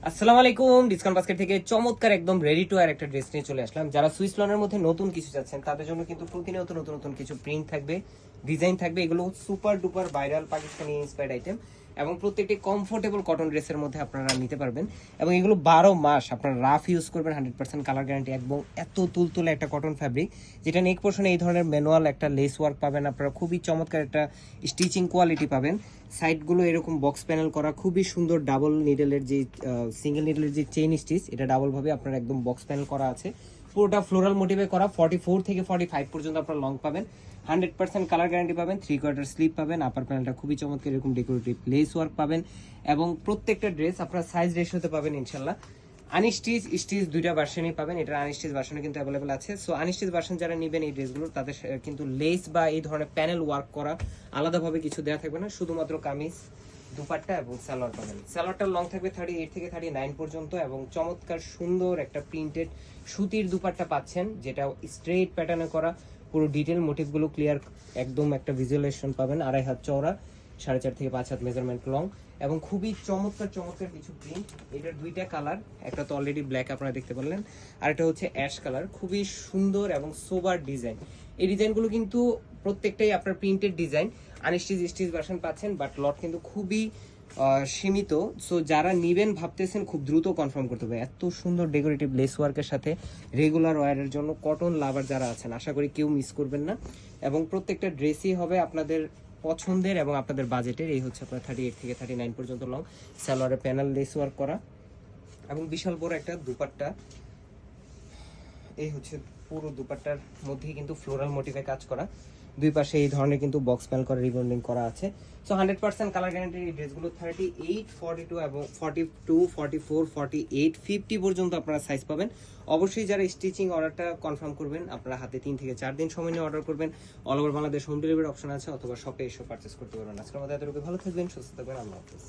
আসসালামু আলাইকুম। Discount basket থেকে চমৎকার একদম রেডি টু ওয়্যার একটা ড্রেস নিয়ে চলে আসলাম। যারা সুইস লনের মধ্যে নতুন কিছু চাচ্ছেন তাদের জন্য কিন্তু প্রতিনিয়ত নতুন নতুন কিছু প্রিন্ট থাকবে, ডিজাইন থাকবে। এগুলো super duper viral Pakistani inspired item এবং প্রত্যেকটি কমফোর্টেবল কটন ড্রেসের মধ্যে আপনারা নিতে পারবেন এবং এগুলো 12 মাস আপনারা রাফ ইউজ করবেন, 100% কালার গ্যারান্টি এবং এত তুলতুলে একটা কটন ফ্যাব্রিক যেটা নেক পোর্শনে এই ধরনের ম্যানুয়াল একটা লেস ওয়ার্ক পাবেন। আপনারা খুবই চমৎকার একটা স্টিচিং কোয়ালিটি পাবেন। সাইডগুলো এরকম বক্স প্যানেল করা, খুবই সুন্দর ডাবল নিডেলের যে সিঙ্গেল নিডেলের যে চেইন স্টিচ, এটা ডাবল ভাবে আপনার একদম বক্স প্যানেল করা আছে। পুরোটা ফ্লোরাল মোটিভে করা। 44 থেকে 45 পর্যন্ত আপনার লং পাবেন, 100% কালার গ্যারান্টি পাবেন, 3/4 স্লিপ পাবেন। আপার প্যানেলটা খুবই চমৎকার এরকম ডেকোরেটিভ লেস ওয়ার্ক পাবেন এবং প্রত্যেকটা ড্রেস আপনার সাইজ রেশিওতে পাবেন ইনশাল্লাহ। আনস্টিচ স্টিচ দুইটা ভার্সনই পাবেন। এটার আনস্টিচ ভার্সনে কিন্তু অ্যাভেলেবল আছে। সো আনস্টিচ ভার্সন যারা নেবেন এই ড্রেসগুলো তাদের কিন্তু লেস বা এই ধরনের প্যানেল ওয়ার্ক করা আলাদাভাবে কিছু দেওয়া থাকবে না, শুধুমাত্র কামিজ, দুপাট্টা এবং সালোয়ার পাবেন। সালোয়ারটার লং থাকবে 38 থেকে 39 পর্যন্ত এবং চমৎকার সুন্দর একটা প্রিন্টেড সুতির দুপাট্টা পাচ্ছেন, যেটা স্ট্রেট প্যাটার্নে করা। পুরো ডিটেল মোটিভগুলো ক্লিয়ার, একদম একটা ভিজুয়ালাইজেশন পাবেন। 2.5 হাত চওড়া, 4.5 থেকে 5 হাত মেজারমেন্ট লং এবং খুবই চমৎকার চমৎকার কিছু প্রিন্ট। এটার দুইটা কালার, একটা তো অলরেডি ব্ল্যাক আপনারা দেখতে পারলেন, আর একটা হচ্ছে অ্যাশ কালার। খুবই সুন্দর এবং সোবার ডিজাইন। এই ডিজাইনগুলো কিন্তু প্রত্যেকটাই আপনার printed design. Unstitch stitch version পাচ্ছেন, বাট লট কিন্তু খুবই সীমিত। সো যারা নিবেন ভাবতেছেন খুব দ্রুত কনফার্ম করতে হবে। এত সুন্দর ডেকোরেটিভ লেস ওয়ার্কের সাথে রেগুলার ওয়্যারের জন্য কটন লাভার যারা আছেন আশা করি কেউ মিস করবেন না এবং প্রত্যেকটা ড্রেসই হবে আপনাদের পছন্দের এবং আপনাদের বাজেটের। এই হচ্ছে আপনার 38 থেকে 39 পর্যন্ত লং, সালোয়ারের প্যানেল লেস ওয়ার্ক করা এবং বিশাল বড় একটা দুপাট্টা। এই হচ্ছে পুরো দুপাট্টার মধ্যেই কিন্তু ফ্লোরাল মোটিভে কাজ করা, দুই পাশে এই ধরনের কিন্তু বক্স প্যানেল করা, রিবন্ডিং করা আছে। সো 100% কালার গ্যারান্টির এই ড্রেসগুলো 38, 42 এবং 42, 44, 48, 50 পর্যন্ত আপনারা সাইজ পাবেন। অবশ্যই যারা স্টিচিং অর্ডারটা কনফার্ম করবেন আপনারা হাতে 3 থেকে 4 দিন সময় নিয়ে অর্ডার করবেন। All over Bangladesh home delivery option আছে, অথবা শপে এসে পারচেস করতে পারবেন। আজকের মধ্যে এতটুকু, ভালো থাকবেন, সুস্থ থাকবেন, আল্লাহ হাফেজ।